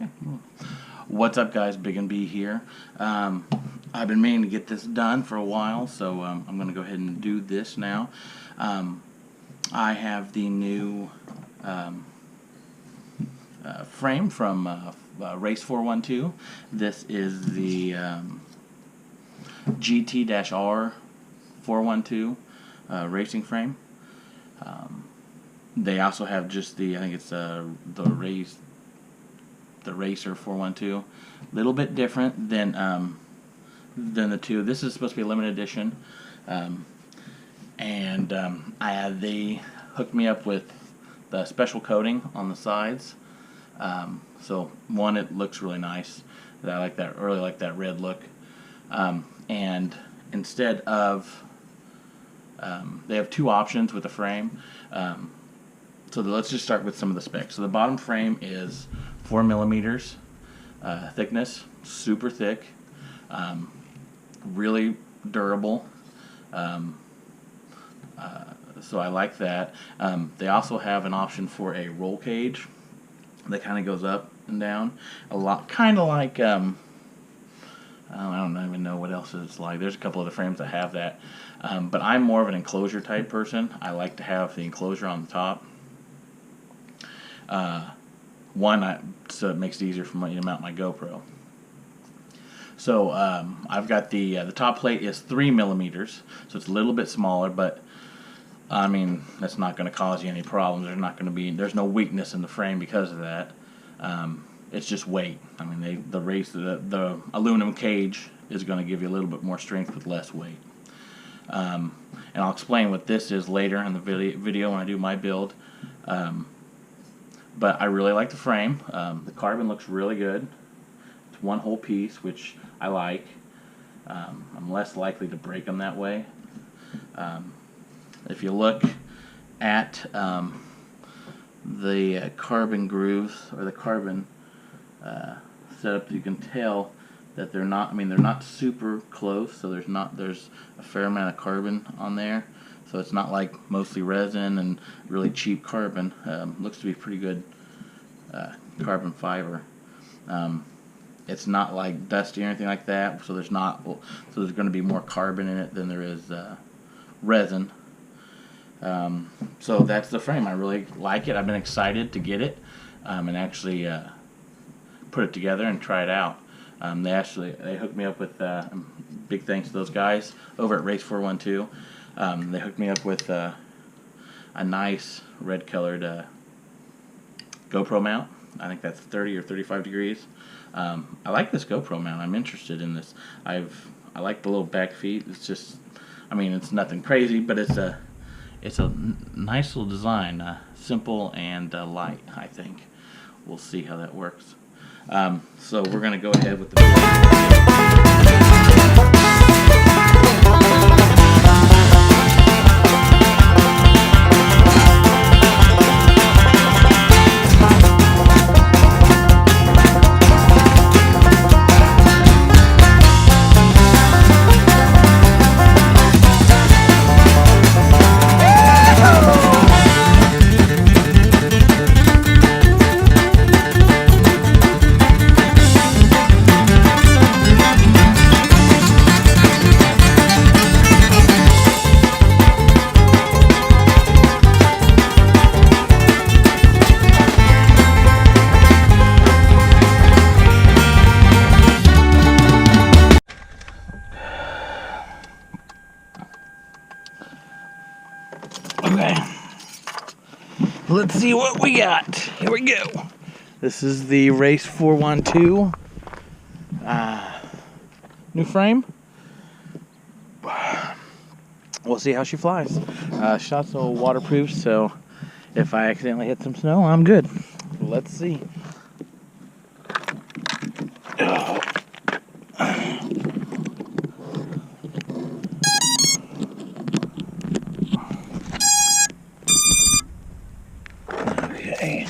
Okay. What's up, guys? BiggenB here. I've been meaning to get this done for a while, so I'm going to go ahead and do this now. I have the new frame from Race412. This is the GT-R 412 racing frame. They also have just the, I think it's the Racer 412. A little bit different than the two. This is supposed to be a limited edition, they hooked me up with the special coating on the sides. So one, it looks really nice. I like that. Really like that red look. And instead of they have two options with the frame. So let's just start with some of the specs. So the bottom frame is 4 millimeters thickness, super thick, really durable. So I like that. They also have an option for a roll cage that kind of goes up and down a lot, kind of like I don't even know what else it's like. There's a couple of the frames that have that, but I'm more of an enclosure type person. I like to have the enclosure on the top. So it makes it easier for me to mount my GoPro. So I've got the top plate is 3 millimeters, so it's a little bit smaller, but I mean that's not going to cause you any problems. There's no weakness in the frame because of that. It's just weight. I mean the aluminum cage is going to give you a little bit more strength with less weight. And I'll explain what this is later in the video when I do my build. But I really like the frame. The carbon looks really good. It's one whole piece, which I like. I'm less likely to break them that way. If you look at the carbon grooves or the carbon setup, you can tell that they're not super close. So there's a fair amount of carbon on there. So it's not like mostly resin and really cheap carbon. Looks to be pretty good carbon fiber. It's not like dusty or anything like that. So there's going to be more carbon in it than there is resin. So that's the frame. I really like it. I've been excited to get it and actually put it together and try it out. They hooked me up with big thanks to those guys over at Race412. They hooked me up with a nice red colored GoPro mount. I think that's 30 or 35 degrees. I like this GoPro mount. I'm interested in this. I like the little back feet. It's just, it's nothing crazy, but it's a nice little design. Simple and light, I think. We'll see how that works. So we're going to go ahead with the Okay, let's see what we got. Here we go. This is the Race412 new frame. We'll see how she flies. Shot's all waterproof, so if I accidentally hit some snow, I'm good. Let's see. Okay.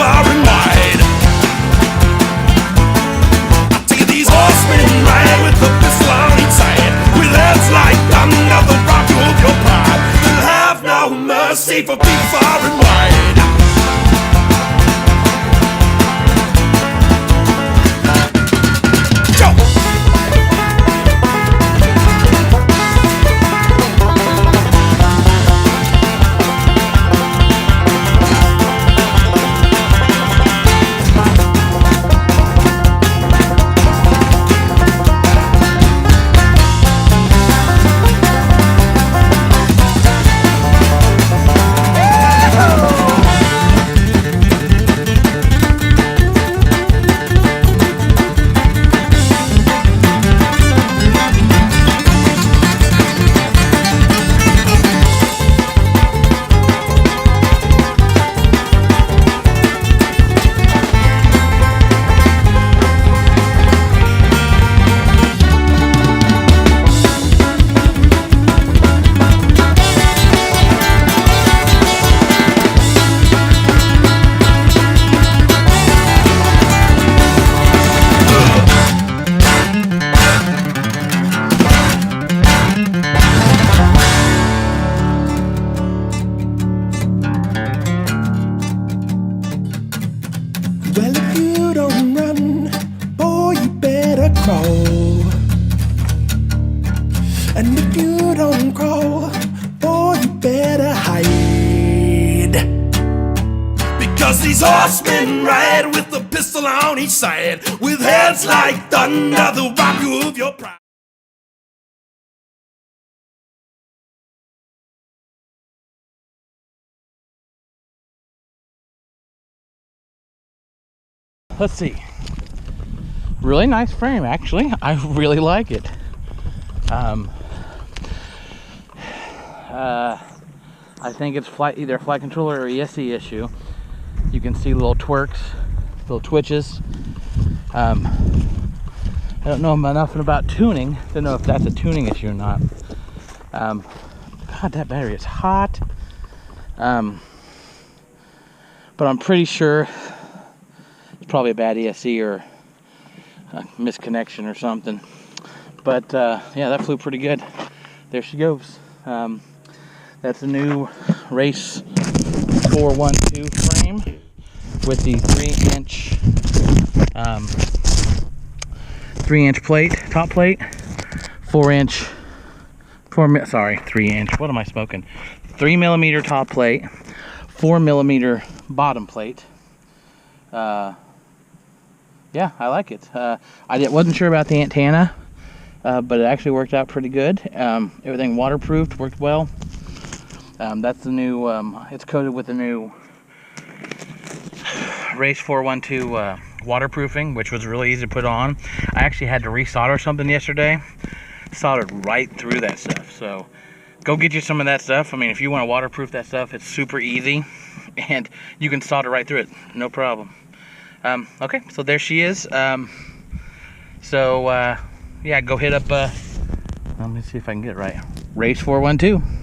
far and wide. I take these horsemen ride with the pistol on each side, with heads like thunder, the rock of your pride. They'll have no mercy for people far and wide. Well, if you don't run, boy, you better crawl. And if you don't crawl, boy, you better hide. Because these horsemen ride with a pistol on each side, with heads like thunder, they'll rob you of your pride. Let's see. Really nice frame, actually. I really like it. I think it's either a flight controller or ESC issue. You can see little twerks, little twitches. I don't know enough about tuning to know if that's a tuning issue or not. God, that battery is hot. But I'm pretty sure it's probably a bad ESC or a misconnection or something. But yeah, that flew pretty good. There she goes. That's a new Race412 frame with the 3-inch plate, top plate, 3-inch, what am I smoking? 3mm top plate, 4mm bottom plate. Yeah, I like it. I wasn't sure about the antenna, but it actually worked out pretty good. Everything waterproofed, worked well. That's the new, it's coated with the new Race412 waterproofing, which was really easy to put on. I actually had to resolder something yesterday. Soldered right through that stuff. So go get you some of that stuff. I mean, if you want to waterproof that stuff, it's super easy, and you can solder right through it, no problem. Okay, so there she is. Yeah, go hit up, let me see if I can get it right, Race412.